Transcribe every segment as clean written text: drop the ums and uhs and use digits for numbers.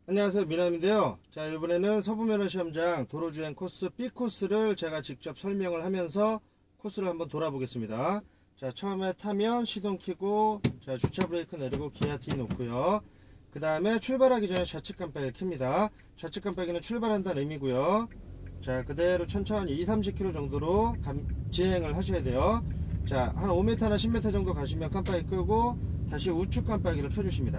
안녕하세요, 미남인데요. 자, 이번에는 서부면허시험장 도로주행 코스 B 코스를 제가 직접 설명을 하면서 코스를 한번 돌아보겠습니다. 자, 처음에 타면 시동 켜고, 자, 주차 브레이크 내리고 기아 D 놓고요. 그 다음에 출발하기 전에 좌측 깜빡이 켭니다. 좌측 깜빡이는 출발한다는 의미고요. 자, 그대로 천천히 20-30km 정도로 진행을 하셔야 돼요. 자, 한 5m나 10m 정도 가시면 깜빡이 끄고 다시 우측 깜빡이를 켜주십니다.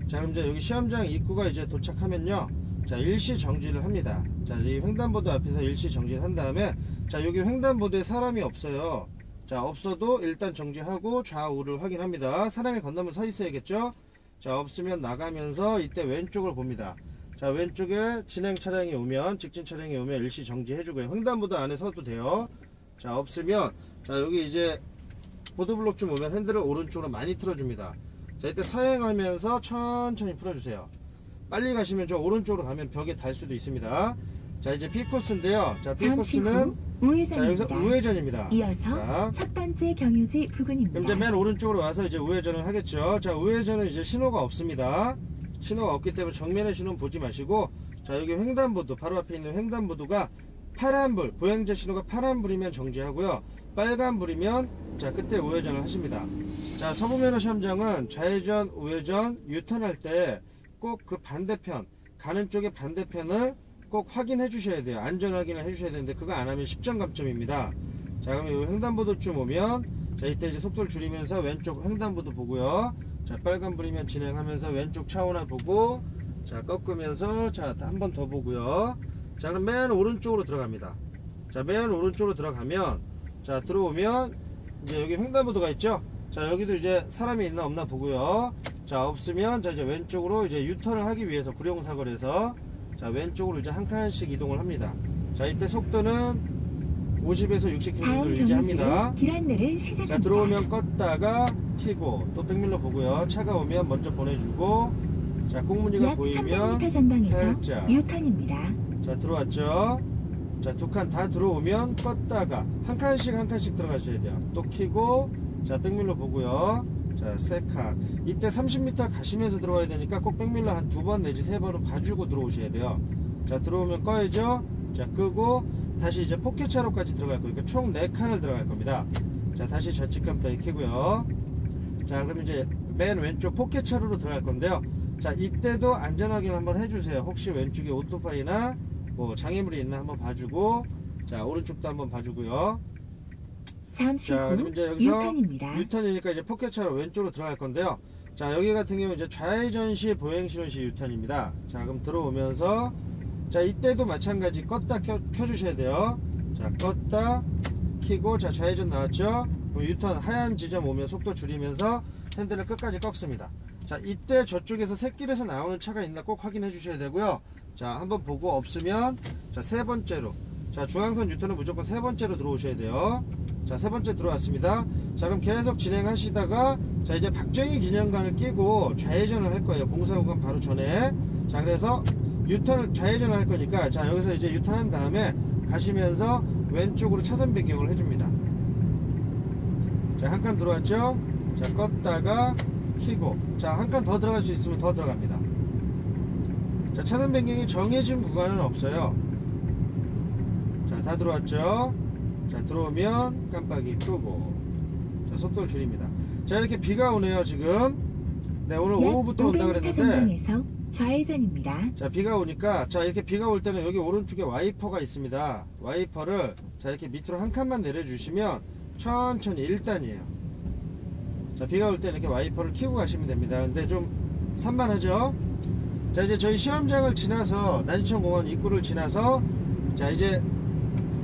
자, 그럼 이제 여기 시험장 입구가 이제 도착하면요, 자, 일시 정지를 합니다. 자, 이 횡단보도 앞에서 일시 정지를 한 다음에, 자, 여기 횡단보도에 사람이 없어요. 자, 없어도 일단 정지하고 좌우를 확인합니다. 사람이 건너면 서 있어야겠죠. 자, 없으면 나가면서 이때 왼쪽을 봅니다. 자, 왼쪽에 진행 차량이 오면, 직진 차량이 오면 일시 정지해주고요. 횡단보도 안에 서도 돼요. 자, 없으면, 자, 여기 이제 보도블록쯤 오면 핸들을 오른쪽으로 많이 틀어줍니다. 자, 이때 서행하면서 천천히 풀어주세요. 빨리 가시면 저 오른쪽으로 가면 벽에 달 수도 있습니다. 자, 이제 B코스인데요. 자, B코스는 자, 여기서 우회전입니다. 이어서 자, 첫 번째 경유지 부근입니다. 그럼 이제 맨 오른쪽으로 와서 이제 우회전을 하겠죠. 자, 우회전은 이제 신호가 없습니다. 신호가 없기 때문에 정면의 신호는 보지 마시고, 자, 여기 횡단보도, 바로 앞에 있는 횡단보도가 파란불, 보행자 신호가 파란불이면 정지하고요. 빨간불이면, 자, 그때 우회전을 하십니다. 자, 서부면허 시험장은 좌회전, 우회전, 유턴할 때 꼭 그 반대편, 가는 쪽의 반대편을 꼭 확인해 주셔야 돼요. 안전 확인을 해 주셔야 되는데 그거 안 하면 10점 감점입니다. 자, 그러면 이 횡단보도쯤 오면, 자, 이때 이제 속도를 줄이면서 왼쪽 횡단보도 보고요. 자, 빨간불이면 진행하면서 왼쪽 차원화 보고, 자, 꺾으면서, 자, 한 번 더 보고요. 자, 그럼 맨 오른쪽으로 들어갑니다. 자, 맨 오른쪽으로 들어가면, 자, 들어오면 이제 여기 횡단보도가 있죠. 자, 여기도 이제 사람이 있나 없나 보고요. 자, 없으면, 자, 이제 왼쪽으로 이제 유턴을 하기 위해서 구룡사거리에서, 자, 왼쪽으로 이제 한 칸씩 이동을 합니다. 자, 이때 속도는 50에서 60km를 유지합니다. 자, 들어오면 껐다가 켜고 또 백밀러 보고요. 차가 오면 먼저 보내주고, 자, 꽁무니가 보이면 살짝 유턴입니다. 자, 들어왔죠. 자, 두 칸 다 들어오면 껐다가 한 칸씩 들어가셔야 돼요. 또 켜고, 자, 백밀러 보고요. 자, 세 칸. 이때 30m 가시면서 들어와야 되니까 꼭 백밀러 한 2번 내지 3번은 봐주고 들어오셔야 돼요. 자, 들어오면 꺼야죠. 자, 끄고 다시 이제 포켓차로까지 들어갈 거니까 총 4칸을 들어갈 겁니다. 자, 다시 좌측 깜빡이 켜고요. 자, 그럼 이제 맨 왼쪽 포켓차로로 들어갈 건데요. 자, 이때도 안전확인 한번 해주세요. 혹시 왼쪽에 오토바이나 뭐 장애물이 있나 한번 봐주고, 자, 오른쪽도 한번 봐주고요. 잠시 자, 후 그럼 이제 여기서 유턴입니다. 유턴이니까 이제 포켓차로 왼쪽으로 들어갈 건데요. 자, 여기 같은 경우 이제 좌회전 시 보행신호 시 유턴입니다. 자, 그럼 들어오면서, 자, 이때도 마찬가지 껐다 켜주셔야 돼요. 자, 껐다 켜고, 자, 좌회전 나왔죠. 그럼 유턴 하얀 지점 오면 속도 줄이면서 핸들을 끝까지 꺾습니다. 자, 이때 저쪽에서 샛길에서 나오는 차가 있나 꼭 확인해 주셔야 되고요. 자, 한번 보고 없으면, 자, 세 번째로, 자, 중앙선 유턴은 무조건 세 번째로 들어오셔야 돼요. 자, 세 번째 들어왔습니다. 자, 그럼 계속 진행하시다가, 자, 이제 박정희 기념관을 끼고 좌회전을 할 거예요. 공사구간 바로 전에. 자, 그래서 유턴을 좌회전을 할 거니까, 자, 여기서 이제 유턴한 다음에 가시면서 왼쪽으로 차선 변경을 해줍니다. 자, 한 칸 들어왔죠. 자, 껐다가 켜고, 자, 한 칸 더 들어갈 수 있으면 더 들어갑니다. 자, 차선 변경이 정해진 구간은 없어요. 자, 다 들어왔죠. 자, 들어오면 깜빡이 끄고, 자, 속도를 줄입니다. 자, 이렇게 비가 오네요 지금. 네, 오늘 오후부터 온다 그랬는데, 좌회전입니다. 자, 비가 오니까, 자, 이렇게 비가 올 때는 여기 오른쪽에 와이퍼가 있습니다. 와이퍼를, 자, 이렇게 밑으로 한 칸만 내려주시면 천천히 1단이에요. 자, 비가 올 때는 이렇게 와이퍼를 켜고 가시면 됩니다. 근데 좀 산만하죠. 자, 이제 저희 시험장을 지나서 난시천공원 입구를 지나서, 자, 이제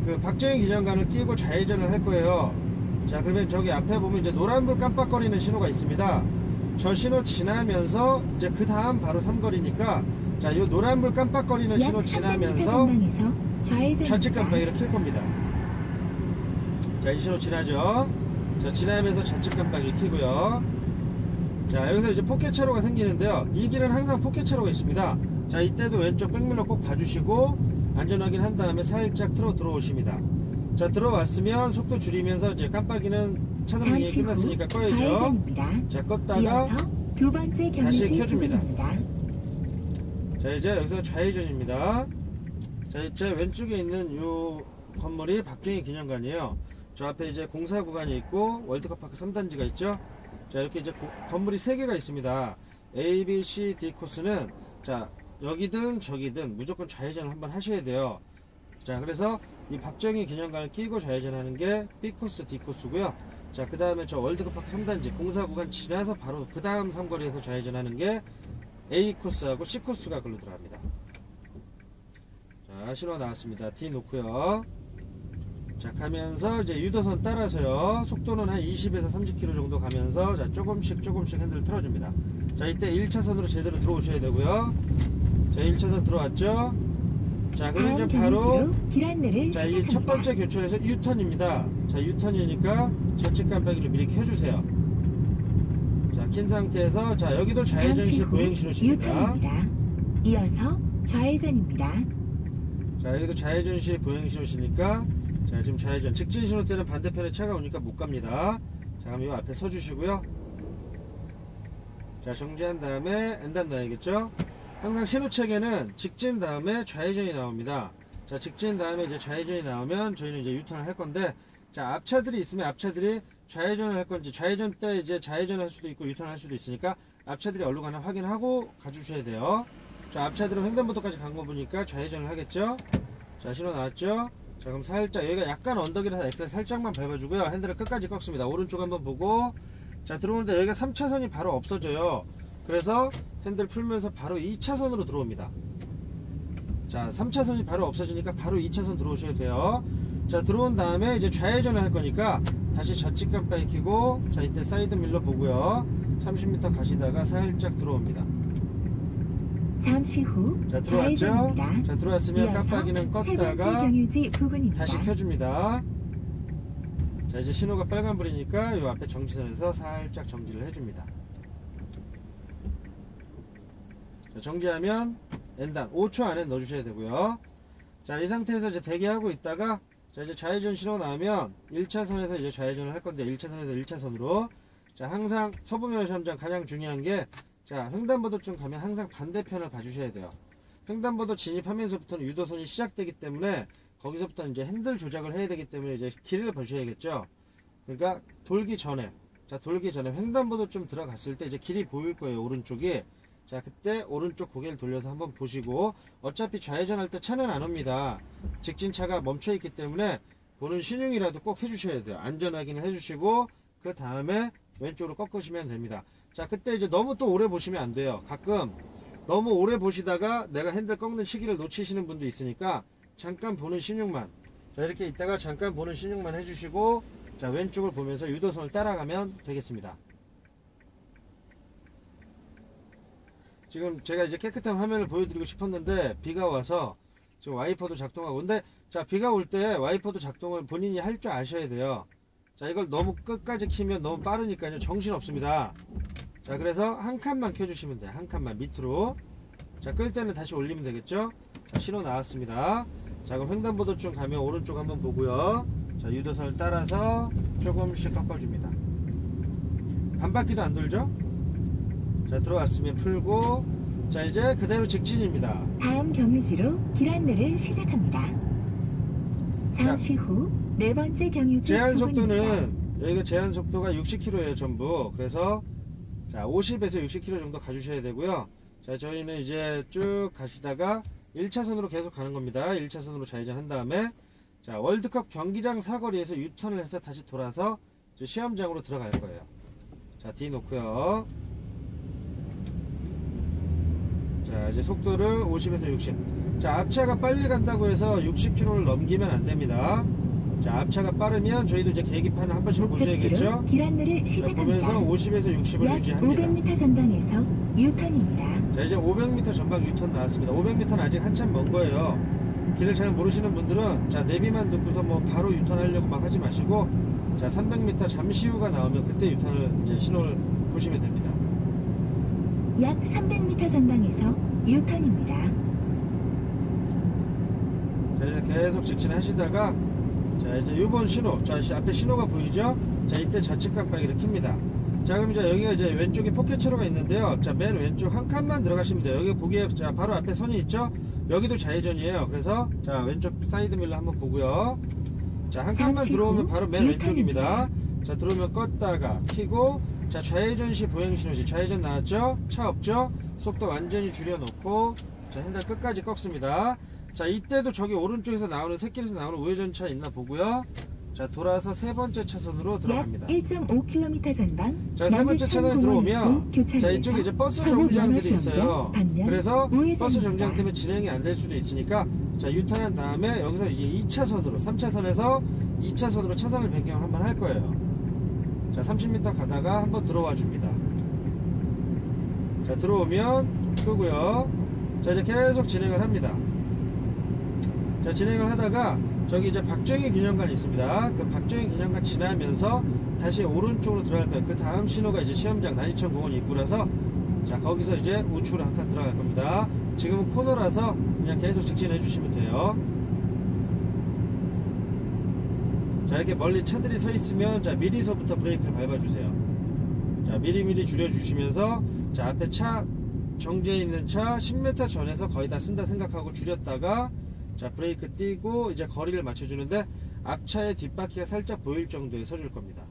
그 박정희 기념관을 끼고 좌회전을 할 거예요. 자, 그러면 저기 앞에 보면 이제 노란불 깜빡거리는 신호가 있습니다. 저 신호 지나면서 이제 그 다음 바로 삼거리니까, 자, 이 노란불 깜빡거리는 신호 지나면서 좌측 깜빡이를 켤 겁니다. 자, 이 신호 지나죠. 자, 지나면서 좌측 깜빡이 켜고요. 자, 여기서 이제 포켓차로가 생기는데요. 이 길은 항상 포켓차로가 있습니다. 자, 이때도 왼쪽 백밀러 꼭 봐주시고 안전확인 한 다음에 살짝 틀어 들어오십니다. 자, 들어왔으면 속도 줄이면서 이제 깜빡이는 차선 변경이 끝났으니까 꺼야죠. 자, 껐다가 두 번째 다시 켜줍니다. 자, 이제 여기서 좌회전입니다. 자, 제 왼쪽에 있는 요 건물이 박정희 기념관이에요. 저 앞에 이제 공사 구간이 있고 월드컵파크 3단지가 있죠. 자, 이렇게 이제 건물이 3개가 있습니다. A, B, C, D 코스는 자, 여기든 저기든 무조건 좌회전을 한번 하셔야 돼요. 자, 그래서 이 박정희 기념관을 끼고 좌회전하는 게 B 코스, D 코스고요. 자, 그 다음에 저 월드컵파크 3단지 공사 구간 지나서 바로 그 다음 삼거리에서 좌회전하는 게 A 코스하고 C 코스가 글로 들어갑니다. 자, 신호 나왔습니다. D 놓고요. 자, 가면서 이제 유도선 따라서요. 속도는 한 20에서 30km 정도 가면서 자, 조금씩 핸들 틀어줍니다. 자, 이때 1차선으로 제대로 들어오셔야 되고요. 자, 1차선 들어왔죠. 자, 그럼 이제 바로 자, 이 첫 번째 교촌에서 유턴입니다. 자, 유턴이니까 좌측 깜빡이를 미리 켜주세요. 자, 킨 상태에서 자, 여기도 좌회전시 보행신호십니다. 이어서 좌회전입니다. 자, 여기도 좌회전시 보행신호시니까 자, 지금 좌회전 직진신호 때는 반대편에 차가 오니까 못 갑니다. 자, 그럼 이 앞에 서주시고요. 자, 정지한 다음에 N단 넣어야겠죠. 항상 신호책에는 직진 다음에 좌회전이 나옵니다. 자, 직진 다음에 이제 좌회전이 나오면 저희는 이제 유턴을 할 건데, 자, 앞차들이 있으면 앞차들이 좌회전을 할 건지, 좌회전 때 이제 좌회전을 할 수도 있고 유턴을 할 수도 있으니까 앞차들이 어디로 가나 확인하고 가주셔야 돼요. 자, 앞차들은 횡단보도까지 간 거 보니까 좌회전을 하겠죠. 자, 신호 나왔죠. 자, 그럼 살짝 여기가 약간 언덕이라서 엑셀 살짝만 밟아주고요. 핸들을 끝까지 꺾습니다. 오른쪽 한번 보고, 자, 들어오는데 여기가 3차선이 바로 없어져요. 그래서 핸들 풀면서 바로 2차선으로 들어옵니다. 자, 3차선이 바로 없어지니까 바로 2차선 들어오셔야 돼요. 자, 들어온 다음에 이제 좌회전을 할 거니까 다시 좌측 깜빡이 켜고, 자, 이때 사이드 밀러 보고요. 30m 가시다가 살짝 들어옵니다. 잠시 후 자, 들어왔죠? 좌회전입니다. 자, 들어왔으면 깜빡이는 껐다가 다시 켜줍니다. 자, 이제 신호가 빨간불이니까 이 앞에 정지선에서 살짝 정지를 해줍니다. 자, 정지하면 N단 5초 안에 넣어주셔야 되고요. 자, 이 상태에서 이제 대기하고 있다가 자, 이제 좌회전 신호 나오면 1차선에서 이제 좌회전을 할 건데 1차선에서 1차선으로 자, 항상 서부면허 시험장 가장 중요한 게 자, 횡단보도 좀 가면 항상 반대편을 봐주셔야 돼요. 횡단보도 진입하면서부터는 유도선이 시작되기 때문에 거기서부터는 이제 핸들 조작을 해야 되기 때문에 이제 길을 보셔야겠죠. 그러니까 돌기 전에 횡단보도 좀 들어갔을 때 이제 길이 보일 거예요. 오른쪽이. 자, 그때 오른쪽 고개를 돌려서 한번 보시고, 어차피 좌회전할 때 차는 안 옵니다. 직진차가 멈춰 있기 때문에 보는 신용이라도 꼭 해주셔야 돼요. 안전 확인을 해주시고 그 다음에 왼쪽으로 꺾으시면 됩니다. 자, 그때 이제 너무 또 오래 보시면 안 돼요. 가끔 너무 오래 보시다가 내가 핸들 꺾는 시기를 놓치시는 분도 있으니까 잠깐 보는 신용만, 자, 이렇게 있다가 잠깐 보는 신용만 해주시고, 자, 왼쪽을 보면서 유도선을 따라가면 되겠습니다. 지금 제가 이제 깨끗한 화면을 보여드리고 싶었는데 비가 와서 지금 와이퍼도 작동하고, 근데 자, 비가 올 때 와이퍼도 작동을 본인이 할 줄 아셔야 돼요. 자, 이걸 너무 끝까지 키면 너무 빠르니까요, 정신 없습니다. 자, 그래서 한 칸만 켜주시면 돼요. 한 칸만 밑으로. 자, 끌 때는 다시 올리면 되겠죠. 자, 신호 나왔습니다. 자, 그럼 횡단보도 쪽 가면 오른쪽 한번 보고요. 자, 유도선을 따라서 조금씩 꺾어줍니다. 반바퀴도 안 돌죠. 자, 들어왔으면 풀고, 자, 이제 그대로 직진입니다. 다음 경유지로 길 안내를 시작합니다. 잠시 후 네 번째 경유지 제한 부근입니다. 속도는 여기가 제한 속도가 60km예요 전부. 그래서 자, 50에서 60km 정도 가주셔야 되고요. 자, 저희는 이제 쭉 가시다가 1차선으로 계속 가는 겁니다. 1차선으로 좌회전 한 다음에 자, 월드컵 경기장 사거리에서 유턴을 해서 다시 돌아서 이제 시험장으로 들어갈 거예요. 자, D 놓고요. 자, 이제 속도를 50에서 60. 자, 앞차가 빨리 간다고 해서 60km를 넘기면 안 됩니다. 자, 앞차가 빠르면 저희도 이제 계기판을 한 번씩 보셔야겠죠. 길 안내를 자, 시작합니다. 보면서 50에서 60을 약 유지합니다. 500m 전방에서 유턴입니다. 자, 이제 500m 전방 유턴 나왔습니다. 500m는 아직 한참 먼 거예요. 길을 잘 모르시는 분들은 자, 내비만 듣고서 뭐 바로 유턴하려고 막 하지 마시고, 자, 300m 잠시 후가 나오면 그때 유턴을 이제 신호를 보시면 됩니다. 약 300m 전방에서 유턴입니다. 자, 이제 계속 직진하시다가 자, 이제 이번 신호, 자, 앞에 신호가 보이죠? 자, 이때 좌측 깜빡이를 킵니다. 자, 그럼 이제 여기가 이제 왼쪽에 포켓차로가 있는데요. 자, 맨 왼쪽 한 칸만 들어가시면 돼요. 여기 보기에 자, 바로 앞에 선이 있죠? 여기도 좌회전이에요. 그래서 자, 왼쪽 사이드 밀러 한번 보고요. 자, 한 칸만 잠시 들어오면 후 바로 맨 왼쪽입니다. 유턴입니다. 자, 들어오면 껐다가 켜고, 자, 좌회전 시 보행 신호시. 좌회전 나왔죠? 차 없죠? 속도 완전히 줄여놓고, 자, 핸들 끝까지 꺾습니다. 자, 이때도 저기 오른쪽에서 나오는 새길에서 나오는 우회전 차 있나 보고요. 자, 돌아서 세 번째 차선으로 약 들어갑니다. 1.5km 전방 자, 세 번째 차선에 들어오면 자, 이쪽에 이제 버스 정류장들이 있어요. 그래서 버스 정류장 때문에 진행이 안 될 수도 있으니까 자, 유턴한 다음에 여기서 이제 2차선으로 3차선에서 2차선으로 차선을 변경을 한번 할 거예요. 자, 30m 가다가 한번 들어와 줍니다. 자, 들어오면 끄고요. 자, 이제 계속 진행을 합니다. 자, 진행을 하다가 저기 이제 박정희 기념관 있습니다. 그 박정희 기념관 지나면서 다시 오른쪽으로 들어갈 거예요. 그 다음 신호가 이제 시험장 난이천 공원 입구라서 자, 거기서 이제 우측으로 한 칸 들어갈 겁니다. 지금은 코너라서 그냥 계속 직진해 주시면 돼요. 자, 이렇게 멀리 차들이 서 있으면 자, 미리서부터 브레이크를 밟아주세요. 자, 미리미리 줄여주시면서 자, 앞에 차 정지해 있는 차 10m 전에서 거의 다 쓴다 생각하고 줄였다가 자, 브레이크 띄고 이제 거리를 맞춰주는데 앞차의 뒷바퀴가 살짝 보일 정도에 서줄 겁니다.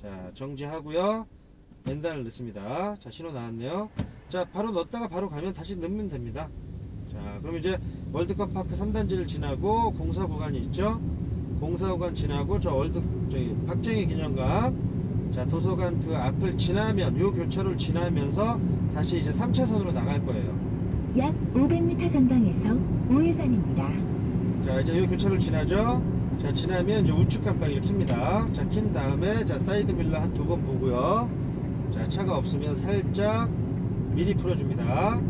자, 정지하고요. 왼단을 넣습니다. 자, 신호 나왔네요. 자, 바로 넣었다가 바로 가면 다시 넣으면 됩니다. 자, 그럼 이제 월드컵 파크 3단지를 지나고 공사 구간이 있죠. 공사 구간 지나고 저기 박정희 기념관 자, 도서관 그 앞을 지나면 요 교차로를 지나면서 다시 이제 3차선으로 나갈 거예요. 약 500m 전방에서 우회전입니다. 자, 이제 이 교차로를 지나죠. 자, 지나면 이제 우측 깜빡이를 켭니다. 자, 킨 다음에 자, 사이드 밀러 한 2번 보고요. 자, 차가 없으면 살짝 미리 풀어줍니다.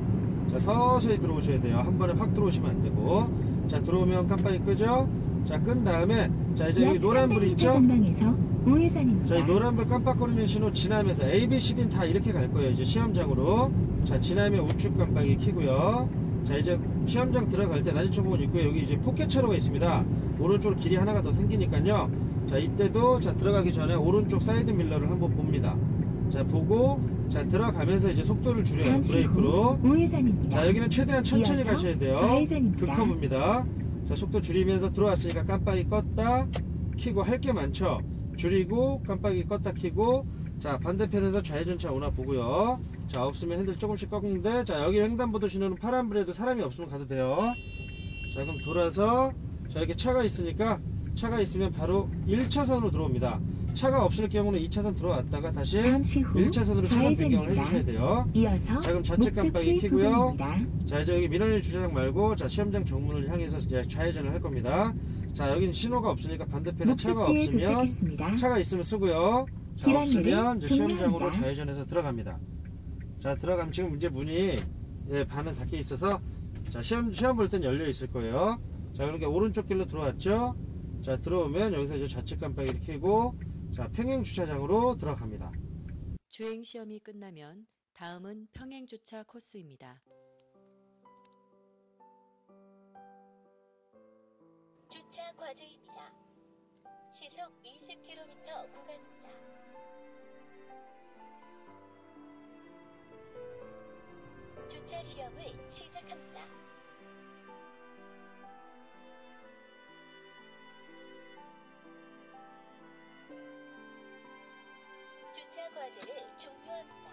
자, 서서히 들어오셔야 돼요. 한 번에 확 들어오시면 안 되고. 자, 들어오면 깜빡이 끄죠. 자, 끈 다음에 자, 이제 여기 노란불이 있죠. 전방에서 우회전입니다. 자, 이 노란불 깜빡거리는 신호 지나면서 A, B, C, D는 다 이렇게 갈 거예요. 이제 시험장으로. 자, 지나면 우측 깜빡이 켜고요. 자, 이제 시험장 들어갈 때 난이천공원 입구에 여기 이제 포켓차로가 있습니다. 오른쪽으로 길이 하나가 더 생기니까요. 자, 이때도 자, 들어가기 전에 오른쪽 사이드 밀러를 한번 봅니다. 자, 보고 자, 들어가면서 이제 속도를 줄여요. 브레이크로. 우회전입니다. 자, 여기는 최대한 천천히 이어서 가셔야 돼요. 좌회전입니다. 급커브입니다. 자, 속도 줄이면서 들어왔으니까 깜빡이 껐다 켜고 할 게 많죠. 줄이고 깜빡이 껐다 켜고 자, 반대편에서 좌회전차 오나 보고요. 자, 없으면 핸들 조금씩 꺾는데 자, 여기 횡단보도 신호는 파란불에도 사람이 없으면 가도 돼요. 자, 그럼 돌아서 자, 이렇게 차가 있으니까 차가 있으면 바로 1차선으로 들어옵니다. 차가 없을 경우는 2차선 들어왔다가 다시 잠시 후 1차선으로 차선 변경을 좌회전입니다. 해주셔야 돼요. 이어서 자, 그럼 좌측 깜빡이 목적지 켜고요. 부근입니다. 자, 이제 여기 민원인 주차장 말고 자, 시험장 정문을 향해서 이제 좌회전을 할 겁니다. 자, 여기는 신호가 없으니까 반대편에 차가 목적지에 없으면 도착했습니다. 차가 있으면 쓰고요. 자, 길 없으면 안내를 이제 시험장으로 종료합니다. 좌회전해서 들어갑니다. 자, 들어가면 지금 이제 문이 예, 반은 닫혀 있어서 자, 시험 볼 땐 열려 있을 거예요. 자, 그러니까 오른쪽 길로 들어왔죠. 자, 들어오면 여기서 이제 좌측 깜빡이를 켜고 자, 평행 주차장으로 들어갑니다. 주행 시험이 끝나면 다음은 평행 주차 코스입니다. 주차 과제입니다. 시속 20km 구간입니다. 주차 시험을 시작합니다. 주차 과제를 종료합니다.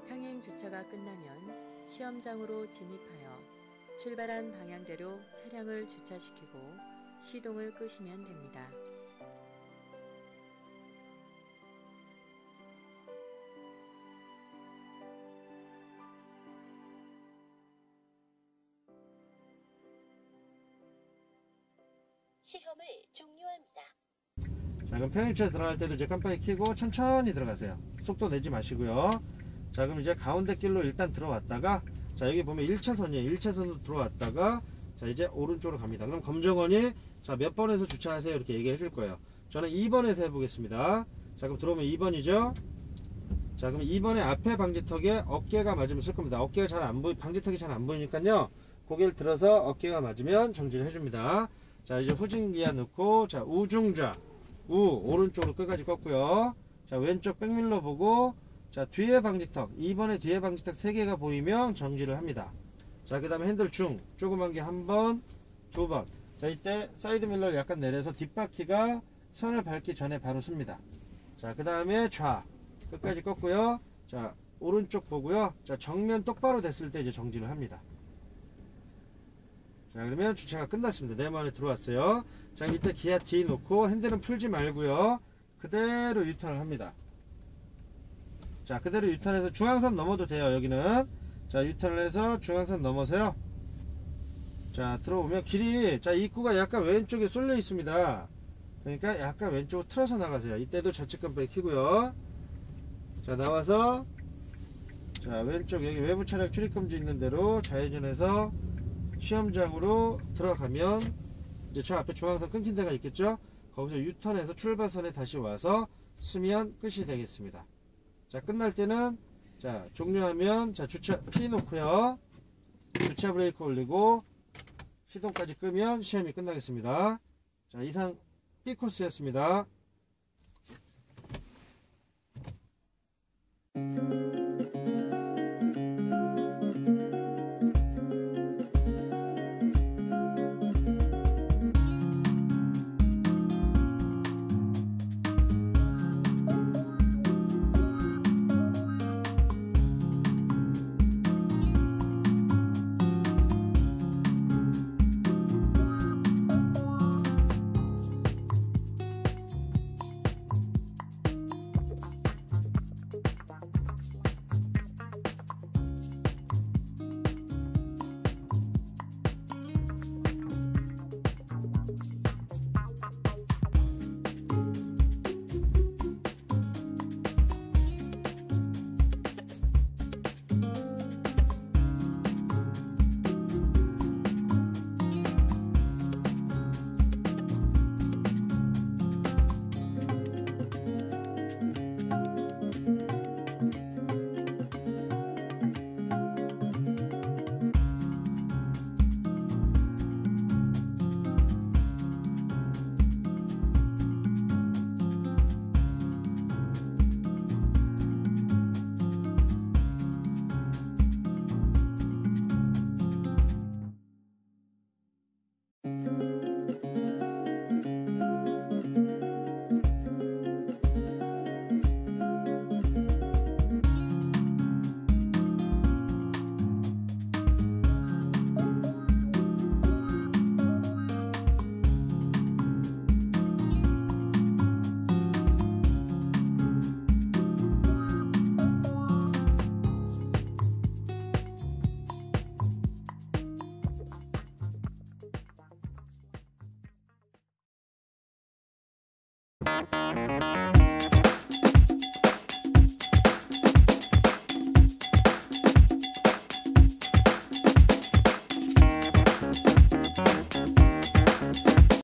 평행 주차가 끝나면 시험장으로 진입하여 출발한 방향대로 차량을 주차시키고 시동을 끄시면 됩니다. 시험을 종료합니다. 자, 그럼 평행 주차 들어갈 때도 이제 깜빡이 켜고 천천히 들어가세요. 속도 내지 마시고요. 자, 그럼 이제 가운데 길로 일단 들어왔다가 자, 여기 보면 1차선이에요. 1차선으로 들어왔다가 자, 이제 오른쪽으로 갑니다. 그럼 검정원이 자, 몇 번에서 주차하세요 이렇게 얘기해 줄 거예요. 저는 2번에서 해보겠습니다. 자, 그럼 들어오면 2번이죠. 자, 그럼 2번에 앞에 방지턱에 어깨가 맞으면 쓸 겁니다. 어깨가 잘 안 보이, 방지턱이 잘 안 보이니까요. 고개를 들어서 어깨가 맞으면 정지를 해줍니다. 자, 이제 후진기아 넣고, 자, 우중좌, 오른쪽으로 끝까지 꺾고요. 자, 왼쪽 백밀러 보고, 자, 뒤에 방지턱, 2번에 뒤에 방지턱 3개가 보이면 정지를 합니다. 자, 그 다음에 핸들 중, 조그만 게 한 번, 2번. 자, 이때 사이드 밀러를 약간 내려서 뒷바퀴가 선을 밟기 전에 바로 씁니다. 자, 그 다음에 좌, 끝까지 꺾고요. 자, 오른쪽 보고요. 자, 정면 똑바로 됐을 때 이제 정지를 합니다. 자, 그러면 주차가 끝났습니다. 네모 안에 들어왔어요. 자, 이때 기아 D 놓고 핸들은 풀지 말고요. 그대로 유턴을 합니다. 자, 그대로 유턴해서 중앙선 넘어도 돼요. 여기는. 자, 유턴을 해서 중앙선 넘어서요. 자, 들어오면 길이, 자, 입구가 약간 왼쪽에 쏠려 있습니다. 그러니까 약간 왼쪽으로 틀어서 나가세요. 이때도 좌측 깜빡이 켜고요. 자, 나와서, 자, 왼쪽 여기 외부 차량 출입금지 있는 대로 좌회전해서 시험장으로 들어가면 이제 저 앞에 중앙선 끊긴 데가 있겠죠. 거기서 유턴해서 출발선에 다시 와서 쓰면 끝이 되겠습니다. 자, 끝날 때는, 자, 종료하면, 자, 주차 P 놓고요. 주차 브레이크 올리고 시동까지 끄면 시험이 끝나겠습니다. 자, 이상 B코스였습니다.